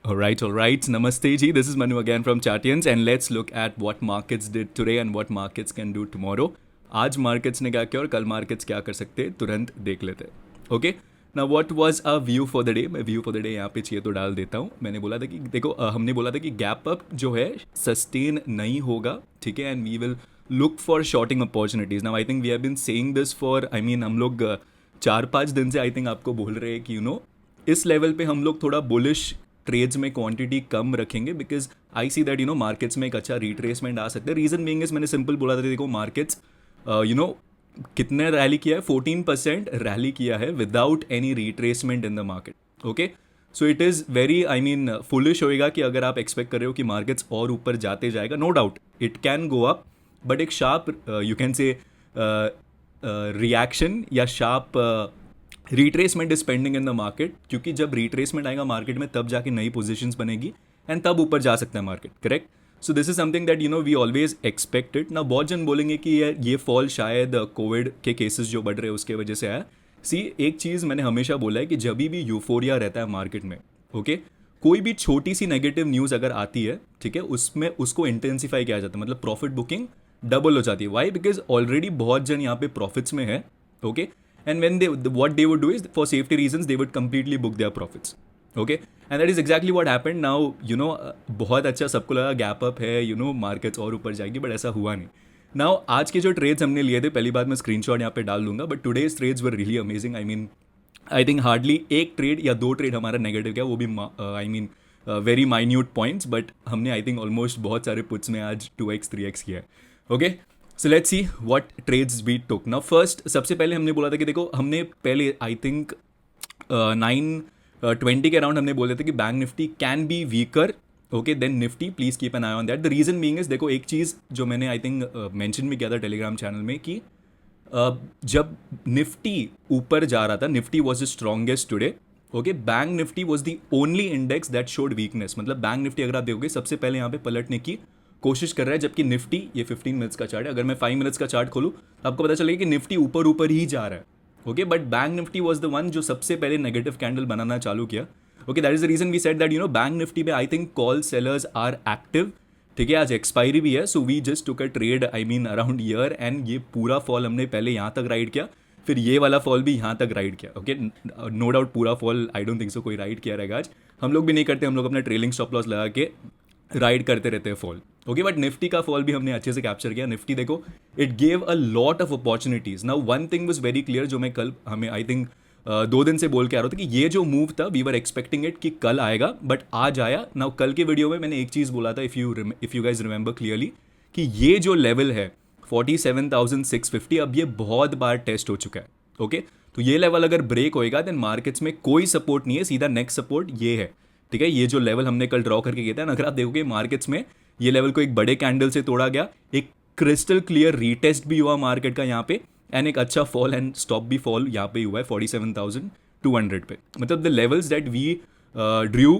All right. Namaste ji. This is Manu again from Chartians and let's look at what markets did today and what markets can do tomorrow. आज markets ने क्या किया और कल markets क्या कर सकते हैं तुरंत देख लेते हैं. Okay. Now what was our view for the day? मैं view for the day यहाँ पे चाहिए तो डाल देता हूँ. मैंने बोला था कि देखो हमने बोला था कि gap up जो है sustain नहीं होगा, ठीक है, and we will look for shorting opportunities. Now I think we have been saying this for हम लोग 4-5 दिन से I think आपको बोल रहे हैं कि इस लेवल पे हम लोग थोड़ा बुलिश ट्रेड्स में क्वांटिटी कम रखेंगे because I see that markets में एक अच्छा रिट्रेसमेंट आ सकता है. रीजन बीइंग इज मैंने सिंपल बोला था, देखो मार्केट्स कितने रैली किया है, 14% रैली किया है without any retracement in the market. Okay, so it is very foolish होएगा कि अगर आप एक्सपेक्ट कर रहे हो कि मार्केट्स और ऊपर जाते जाएगा. No doubt it can go up, but एक sharp you can say reaction या sharp retracement is pending in the market, क्योंकि जब रिट्रेसमेंट आएगा मार्केट में तब जाके नई पोजीशंस बनेगी एंड तब ऊपर जा सकता है market. Correct. So this is something that we always expected. ना बहुत जन बोलेंगे कि ये फॉल शायद कोविड के केसेस जो बढ़ रहे हैं उसके वजह से आया. सी, एक चीज़ मैंने हमेशा बोला है कि जब भी यूफोरिया रहता है मार्केट में, ओके, कोई भी छोटी सी नेगेटिव न्यूज़ अगर आती है, ठीक है, उसमें उसको इंटेंसिफाई किया जाता है, मतलब प्रॉफिट बुकिंग डबल हो जाती है. वाई? बिकॉज ऑलरेडी बहुत जन यहाँ पे प्रॉफिट्स में है. Okay, and when what they would do is for safety reasons they would completely book their profits. Okay, and that is exactly what happened. Now बहुत अच्छा सबको लगा गैप अप है, मार्केट्स और ऊपर जाएगी, बट ऐसा हुआ नहीं. नाउ आज के जो ट्रेड्स हमने लिए थे, पहली बात मैं स्क्रीनशॉट यहाँ पे डाल दूंगा, but today's trades were really amazing. I think hardly एक ट्रेड या दो ट्रेड हमारा नेगेटिव गया, वो भी वेरी माइन्यूट पॉइंट्स, बट हमने आई थिंक ऑलमोस्ट बहुत सारे पुट्स में आज 2x 3x किया है. Okay, so let's see what trades we took. Now first, सबसे पहले हमने बोला था कि देखो हमने पहले आई थिंक 9:20 के अराउंड हमने बोले थे कि bank nifty can be weaker. Okay, then nifty please keep an eye on that. The reason being is, देखो एक चीज़ जो मैंने आई थिंक मेंशन भी किया था टेलीग्राम चैनल में कि जब निफ्टी ऊपर जा रहा था, Nifty was the strongest today. Okay, bank Nifty was the only index that showed weakness. मतलब बैंक निफ्टी अगर आप देखोगे सबसे पहले यहाँ पे पलटने की कोशिश कर रहा है, जबकि निफ्टी, ये 15 मिनट्स का चार्ट है, अगर मैं 5 मिनट्स का चार्ट खोलूँ तो आपको पता चलेगा कि निफ्टी ऊपर ऊपर ही जा रहा है. Okay, but bank Nifty was the one जो सबसे पहले नेगेटिव कैंडल बनाना चालू किया. Okay, that is the reason we said that bank Nifty पे I think call sellers are active. ठीक है, आज एक्सपायरी भी है, so we just took a trade around here, and ये पूरा फॉल हमने पहले यहाँ तक राइड किया, फिर ये वाला फॉल भी यहाँ तक राइड किया. ओके, नो डाउट पूरा fall I don't think so कोई राइड किया रहेगा आज. हम लोग भी नहीं करते, हम लोग अपना ट्रेलिंग स्टॉप लॉस लगा के राइड करते रहते हैं फॉल. ओके, बट निफ्टी का फॉल भी हमने अच्छे से कैप्चर किया. निफ्टी देखो, it gave a lot of opportunities. Now one thing was very clear, जो मैं कल हमें आई थिंक 2 दिन से बोल के आ रहा था कि ये जो मूव था वी वर एक्सपेक्टिंग इट कि कल आएगा, बट आज आया. नाउ कल के वीडियो में मैंने एक चीज़ बोला था, if you guys remember clearly, कि ये जो लेवल है 47,650, अब ये बहुत बार टेस्ट हो चुका है. ओके, तो ये लेवल अगर ब्रेक होएगा देन मार्केट्स में कोई सपोर्ट नहीं है, सीधा नेक्स्ट सपोर्ट ये है. ठीक है, ये जो लेवल हमने कल ड्रॉ करके किया था, अगर आप देखोगे मार्केट्स में ये लेवल को एक बड़े कैंडल से तोड़ा गया, एक क्रिस्टल क्लियर रीटेस्ट भी हुआ मार्केट का यहाँ पे, एंड एक अच्छा फॉल एंड स्टॉप भी फॉल यहाँ पे हुआ है 47,200 पे. मतलब the levels that we drew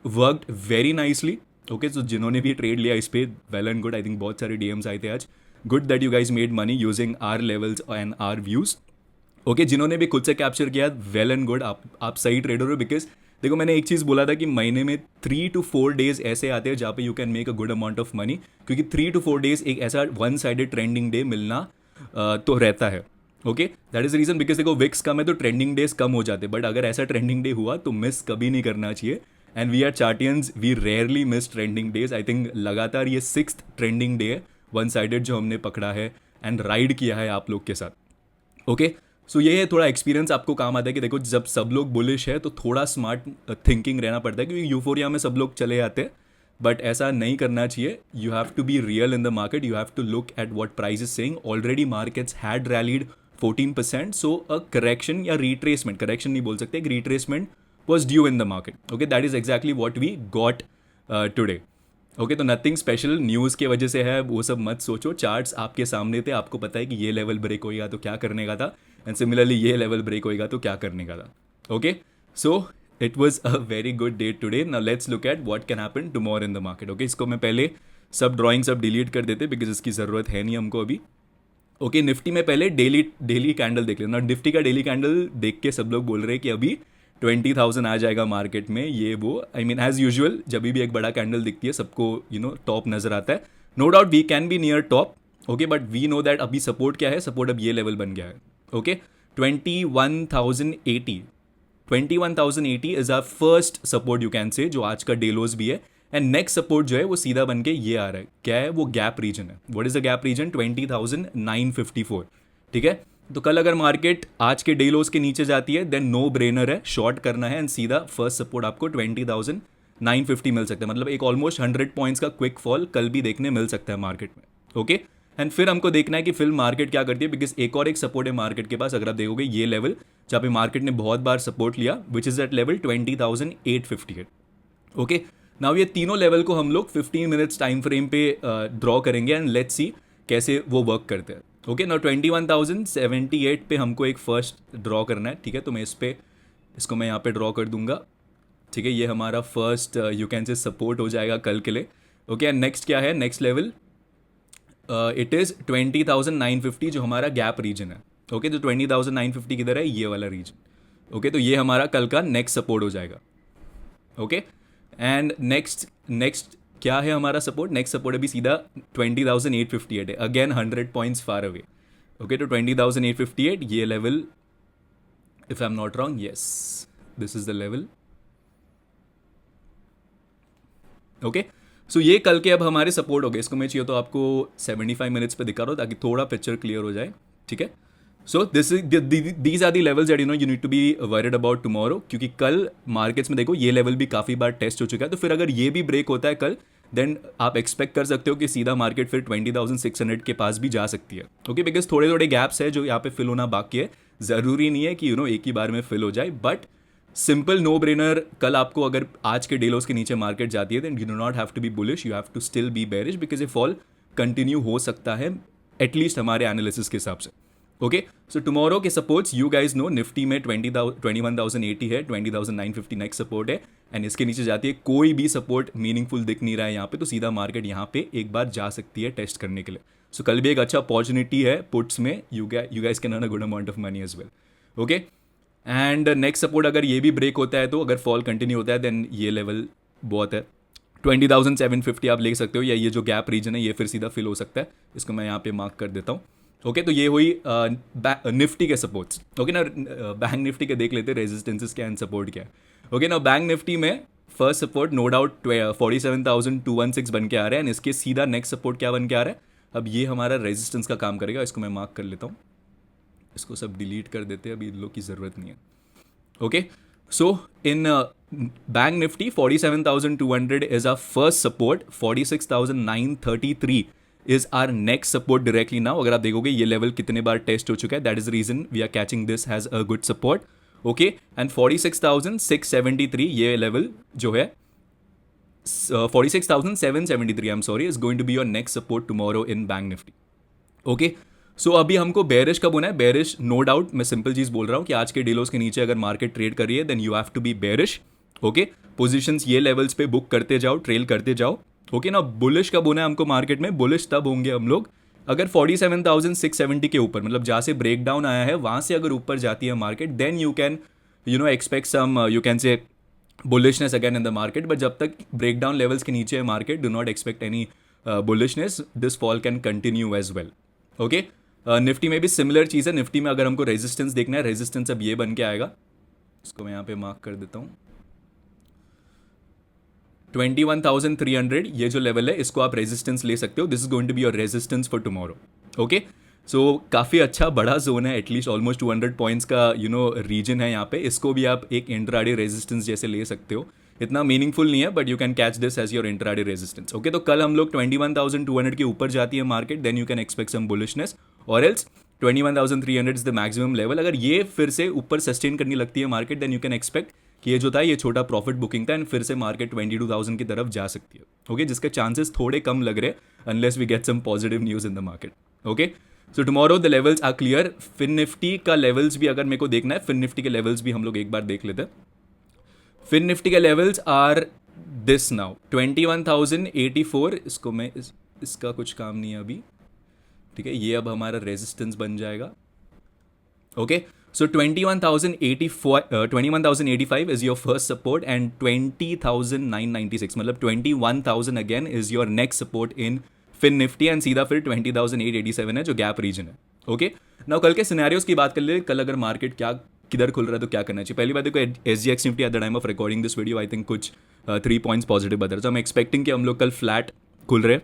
worked very nicely. Okay, so जिन्होंने भी ट्रेड लिया इस पे, well and good. I think बहुत सारे डीएम्स आए थे आज. Good that you guys made money using our levels and our views. Okay, जिन्होंने भी खुद से कैप्चर किया, वेल एंड गुड, आप सही ट्रेडर हो. बिकॉज देखो मैंने एक चीज़ बोला था कि महीने में 3 to 4 डेज ऐसे आते हैं जहाँ पे you can make a good amount of money, क्योंकि 3 to 4 डेज एक ऐसा वन साइडेड ट्रेंडिंग डे मिलना तो रहता है. Okay, that is reason, because देखो विक्स कम है तो ट्रेंडिंग डेज कम हो जाते हैं, बट अगर ऐसा ट्रेंडिंग डे हुआ तो मिस कभी नहीं करना चाहिए. And we are Chartians, we rarely miss trending days. I think लगातार ये 6th ट्रेंडिंग डे है वन साइडेड जो हमने पकड़ा है एंड राइड किया है आप लोग के साथ. ओके, सो ये है, थोड़ा एक्सपीरियंस आपको काम आता है कि देखो जब सब लोग बुलिश है तो थोड़ा स्मार्ट थिंकिंग रहना पड़ता है, क्योंकि यूफोरिया में सब लोग चले जाते हैं, बट ऐसा नहीं करना चाहिए. You have to be real in the market, you have to look at what price is saying. Already markets had rallied 14%, so a correction या रिट्रेसमेंट, करेक्शन नहीं बोल सकते, एक retracement was due in the market. Okay, that is exactly what we got today. Okay, तो nothing special, news के वजह से है वो सब मत सोचो. चार्ट्स आपके सामने थे, आपको पता है कि ये लेवल ब्रेक होएगा तो क्या करने का था, एंड सिमिलरली ये लेवल ब्रेक होएगा तो क्या करने का था. Okay, so it was a very good day today. Now let's look at what can happen tomorrow in the market. Okay, इसको मैं पहले सब ड्राइंग सब डिलीट कर देते बिकॉज इसकी ज़रूरत है नहीं हमको अभी. ओके, निफ्टी में पहले डेली कैंडल देख लेना. निफ्टी का डेली कैंडल देख के सब लोग बोल रहे हैं कि अभी 20,000 आ जाएगा मार्केट में, ये वो आई मीन एज यूजुअल जब भी एक बड़ा कैंडल दिखती है सबको टॉप नजर आता है. No doubt we can be near top, okay, but we know that अभी सपोर्ट क्या है, सपोर्ट अब ये लेवल बन गया है. Okay, 21,080 21,080 is our first support you can say, जो आज का डेलोज भी है. एंड नेक्स्ट सपोर्ट जो है वो सीधा बन के ये आ रहा है. क्या है वो? गैप रीजन है. What is the gap reason? 20,954. ठीक है, तो कल अगर मार्केट आज के डेलोज के नीचे जाती है देन नो ब्रेनर है, शॉर्ट करना है एंड सीधा फर्स्ट सपोर्ट आपको 20,950 मिल सकता है. मतलब एक ऑलमोस्ट 100 पॉइंट्स का क्विक फॉल कल भी देखने मिल सकता है मार्केट में. ओके, एंड फिर हमको देखना है कि फिर मार्केट क्या करती है, बिकॉज एक और एक सपोर्ट है मार्केट के पास. अगर आप देखोगे ये लेवल जहाँ पे मार्केट ने बहुत बार सपोर्ट लिया, which is that level 20,858. Okay, now ये तीनों लेवल को हम लोग 15 मिनट्स टाइम फ्रेम पे ड्रॉ करेंगे एंड लेट्स सी कैसे वो वर्क करते हैं. ओके, नाउ 21,078 पे हमको एक फर्स्ट ड्रॉ करना है. ठीक है, तो मैं इसको मैं यहाँ पे ड्रॉ कर दूंगा. ठीक है, ये हमारा फर्स्ट यू कैन से सपोर्ट हो जाएगा कल के लिए. ओके, एंड नेक्स्ट क्या है? नेक्स्ट लेवल इट इज़ 20,950 जो हमारा गैप रीजन है. ओके, तो 20,950 किधर है? ये वाला रीजन. ओके, तो ये हमारा कल का नेक्स्ट सपोर्ट हो जाएगा. ओके, एंड नेक्स्ट क्या है हमारा सपोर्ट? नेक्स्ट सपोर्ट अभी सीधा 20,858 है, again 100 points far away. Okay, तो 20,858 ये level, if I am not wrong, yes this is the level. Okay, so ये कल के अब हमारे सपोर्ट हो गए. इसको मैं चाहिए तो आपको 75 मिनट्स पे दिखा रहा हूँ ताकि थोड़ा पिक्चर क्लियर हो जाए. ठीक है, so these are the levels that you need to be worried about tomorrow, क्योंकि कल मार्केट्स में देखो ये लेवल भी काफ़ी बार टेस्ट हो चुका है. तो फिर अगर ये भी ब्रेक होता है कल, देन आप एक्सपेक्ट कर सकते हो कि सीधा मार्केट फिर 20,600 के पास भी जा सकती है. ओके, बिकॉज थोड़े थोड़े गैप्स है जो यहाँ पे फिल होना बाकी है. ज़रूरी नहीं है कि एक ही बार में फिल हो जाए, बट सिंपल नो ब्रेनर. कल आपको अगर आज के डेलोस के नीचे मार्केट जाती है then you do not have to be bullish, you have to still be bearish, because ये फॉल कंटिन्यू हो सकता है एटलीस्ट हमारे एनालिसिस के हिसाब से. ओके, सो टुमारो के supports you guys know, nifty में 21,080 है, 20,950 नेक्स्ट सपोर्ट है एंड इसके नीचे जाती है. कोई भी सपोर्ट मीनिंगफुल दिख नहीं रहा है यहाँ पे, तो सीधा मार्केट यहाँ पे एक बार जा सकती है टेस्ट करने के लिए. सो कल भी एक अच्छा अपॉर्चुनिटी है पुट्स में, you guys can earn a good amount of money as well. Okay, and next support अगर ये भी ब्रेक होता है तो अगर फॉल कंटिन्यू होता है देन ये लेवल बहुत है 20,750 आप ले सकते हो, या ये जो गैप रीजन है ये फिर सीधा फिल हो सकता है. इसको मैं यहाँ पे मार्क कर देता हूँ. ओके, तो ये हुई निफ्टी के सपोर्ट्स. ओके ना, बैंक निफ्टी के देख लेते हैं रेजिस्टेंसेस क्या एंड सपोर्ट क्या है. ओके ना, बैंक निफ्टी में फर्स्ट सपोर्ट नो डाउट 47,216 बन के आ रहा है एंड इसके सीधा नेक्स्ट सपोर्ट क्या बन के आ रहा है? अब ये हमारा रेजिस्टेंस का काम करेगा. इसको मैं मार्क कर लेता हूँ, इसको सब डिलीट कर देते हैं, अभी इन लोग की ज़रूरत नहीं है. Okay, so in bank nifty 47,200 is our first support, 46,933 is our next support directly now. अगर आप देखोगे ये लेवल कितने बार टेस्ट हो चुका है, that is region we are catching this has a good support. Okay, and 46,673 ये लेवल जो है 46,773 I am sorry, is going to be your next support tomorrow in bank Nifty. Okay, so अभी हमको bearish कब होना है? Bearish no doubt, मैं simple चीज़ बोल रहा हूँ कि आज के डीलोस के नीचे अगर मार्केट ट्रेड कर रही है then you have to be bearish. Okay, positions ये लेवल्स पे बुक करते जाओ, ट्रेल करते जाओ. ओके ना, बुलिश कब होना है हमको मार्केट में? बुलिश तब होंगे हम लोग अगर 47,670 के ऊपर, मतलब जहाँ से ब्रेक डाउन आया है वहाँ से अगर ऊपर जाती है market, then you can expect some you can say bullishness again in the market. But जब तक ब्रेक डाउन लेवल्स के नीचे है market, do not expect any bullishness, this fall can continue as well. Okay, nifty में भी similar चीज़ है. Nifty में अगर हमको रेजिस्टेंस देखना है, रेजिस्टेंस अब ये बन के आएगा. इसको मैं यहाँ पे मार्क कर देता हूँ, 21,300 ये जो लेवल है इसको आप रेजिस्टेंस ले सकते हो. This is going to be your resistance for tomorrow. Okay, so काफ़ी अच्छा बड़ा जोन है, एटलीस्ट ऑलमोस्ट 200 पॉइंट्स का रीजन है यहाँ पे. इसको भी आप एक इंट्राडे रेजिस्टेंस जैसे ले सकते हो. इतना मीनिंगफुल नहीं है but you can catch this as your intraday resistance. Okay, तो कल हम लोग 21,200 के ऊपर जाती है market, then you can expect some bullishness, और else 21,300 is the maximum level. अगर ये फिर से ऊपर सस्टेन करने लगती है market, then you can expect कि ये जो था ये छोटा प्रॉफिट बुकिंग था एंड फिर से मार्केट 22,000 की तरफ जा सकती है. ओके, जिसके चांसेस थोड़े कम लग रहे unless we get some positive news in the market. Okay, so tomorrow the levels are clear. Fin nifty का लेवल्स भी अगर मेरे को देखना है, फिन निफ्टी के लेवल्स भी हम लोग एक बार देख लेते हैं. फिन निफ्टी के लेवल्स आर दिस नाउ 21,084. इसको मैं इसका कुछ काम नहीं है अभी. ठीक है, ये अब हमारा रेजिस्टेंस बन जाएगा. Okay, So 21,085 is your first support and 20,996 मतलब 21,000 again is your next support in Fin Nifty and सीधा फिर 20,887 है जो गैप रीजन है. ओके नाउ कल के सिनेरियोज की बात कर ले. कल अगर मार्केट क्या किधर खुल रहा है तो क्या करना चाहिए. पहली बात देखो SGX Nifty at the time of recording this video I think कुछ 3 पॉइंट्स पॉजिटिव बता रहे. तो हम एक्सपेक्टिंग कि हम लोग कल फ्लैट खुल रहे.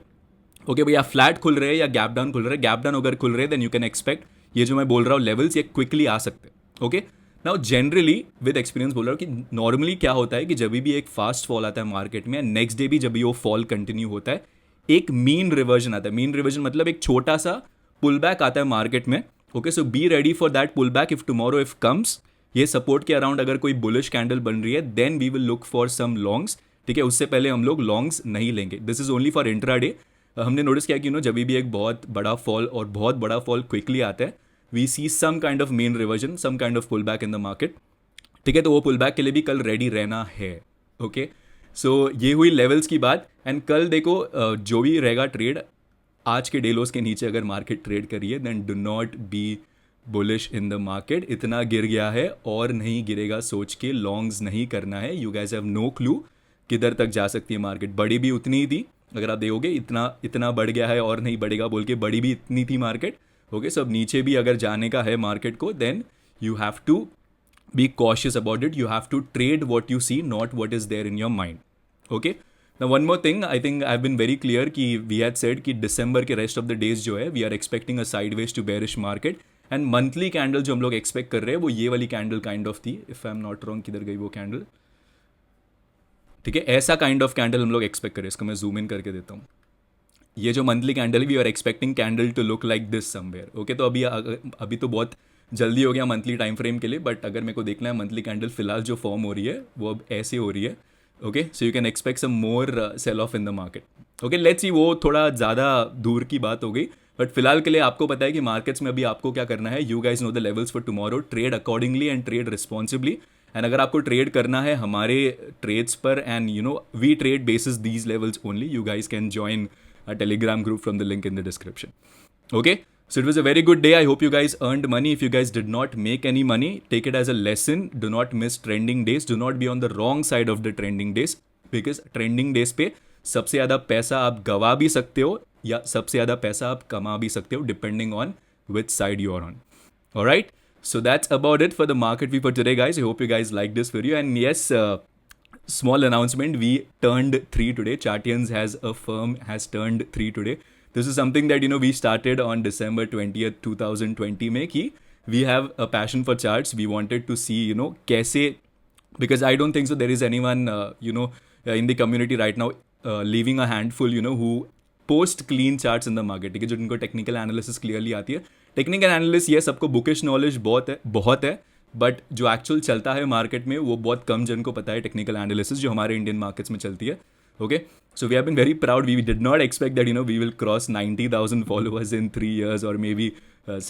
ओके भैया फ्लैट खुल रहे हैं या गैप डाउन खुल रहे हैं. गैप डाउन अगर खुल रहे हैं देन यू कैन एक्सपेक्ट ये जो मैं बोल रहा हूँ लेवल्स ये क्विकली आ सकते हैं. Okay now generally with experience बोल रहा हूँ कि नॉर्मली क्या होता है कि जब भी एक फास्ट फॉल आता है मार्केट में नेक्स्ट डे भी जब भी वो फॉल कंटिन्यू होता है एक मीन रिवर्जन आता है. मीन रिवर्जन मतलब एक छोटा सा पुल बैक आता है मार्केट में. Okay so be ready for that pull back if tomorrow if comes. ये सपोर्ट के अराउंड अगर कोई बुलिश कैंडल बन रही है then we will look for some longs. ठीक है उससे पहले हम लोग लॉन्ग्स नहीं लेंगे. This is only for intraday. हमने नोटिस किया कि जब भी एक बहुत बड़ा फॉल और बहुत बड़ा फॉल क्विकली आता है we see some kind of mean reversion some kind of pull back in the market. ठीक है तो वो पुल बैक के लिए भी कल रेडी रहना है. ओके सो ये हुई लेवल्स की बात. एंड कल देखो जो भी रहेगा ट्रेड आज के डेलोस के नीचे अगर मार्केट ट्रेड करिए then do not be bullish in the market. इतना गिर गया है और नहीं गिरेगा सोच के लॉन्ग्स नहीं करना है. You guys have no clue किधर तक जा सकती है मार्केट. बड़ी भी उतनी ही थी अगर आप देखोगे इतना बढ़ गया है और नहीं बढ़ेगा बोल के बड़ी भी इतनी थी मार्केट. ओके सब नीचे भी अगर जाने का है मार्केट को then you have to be cautious about it. You have to trade what you see not what is there in your mind. Okay now one more thing I think I have been very clear कि we had said कि दिसंबर के rest of the days जो है we are expecting a sideways to bearish market. And monthly candle जो हम लोग expect कर रहे हैं वो ये वाली कैंडल काइंड ऑफ थी. If I am not wrong किधर गई वो कैंडल. ठीक है ऐसा काइंड ऑफ कैंडल हम लोग एक्सपेक्ट करें. इसको मैं जूम इन करके देता हूँ. ये जो मंथली कैंडल है we are expecting candle to look like this somewhere. Okay तो अभी तो बहुत जल्दी हो गया मंथली टाइम फ्रेम के लिए बट अगर मेरे को देखना है मंथली कैंडल फिलहाल जो फॉर्म हो रही है वो अब ऐसे हो रही है. Okay so you can expect some more sell off in the market. Okay let's see वो थोड़ा ज़्यादा दूर की बात हो गई बट फिलहाल के लिए आपको पता है कि मार्केट्स में अभी आपको क्या करना है. You guys know the levels for tomorrow. Trade accordingly and trade responsibly. And अगर आपको ट्रेड करना है हमारे ट्रेड्स पर and we trade basis these levels only. You guys can join a telegram group from the link in the description. Okay so it was a very good day. I hope you guys earned money. If you guys did not make any money take it as a lesson. Do not miss trending days. Do not be on the wrong side of the trending days because trending days पे सबसे ज़्यादा पैसा आप गवा भी सकते हो या सबसे ज़्यादा पैसा आप कमा भी सकते हो depending on which side you are on. Alright so that's about it for the market view for today guys. I hope you guys like this video and yes small announcement, we turned 3 today. Chartians has turned 3 today. This is something that we started on December 20th 2020 में कि we have a passion for charts. We wanted to see कैसे because I don't think so there is anyone in the community right now leaving a handful who post clean charts in the market. ठीक है जो जिनको technical analysis clearly आती है. Technical analysis ये सबको bookish knowledge बहुत है बट जो एक्चुअल चलता है मार्केट में वो बहुत कम जन को पता है. टेक्निकल एनालिसिस जो हमारे इंडियन मार्केट्स में चलती है. Okay so we have been very proud. We did not expect that we will cross 90,000 followers in 3 years और maybe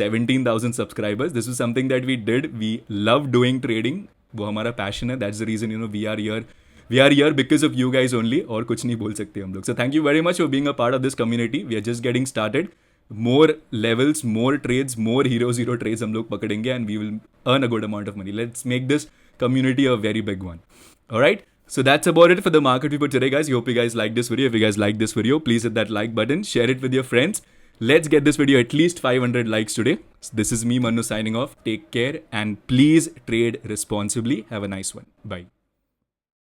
17,000 subscribers. This is something that we did. We love doing trading. वो हमारा passion है. That's the reason we are here because of you guys only. और कुछ नहीं बोल सकते हम लोग. So thank you very much for being a part of this community. We are just getting started. more levels, more trades, more hero trades हम लोग पकड़ेंगे and we will earn a good amount of money. Let's make this community a very big one. Alright, so that's about it for the market view for today guys. I hope you guys like this video. If you guys like this video, please hit that like button, share it with your friends. Let's get this video at least 500 likes today. This is me Manu signing off. Take care and please trade responsibly. Have a nice one. Bye.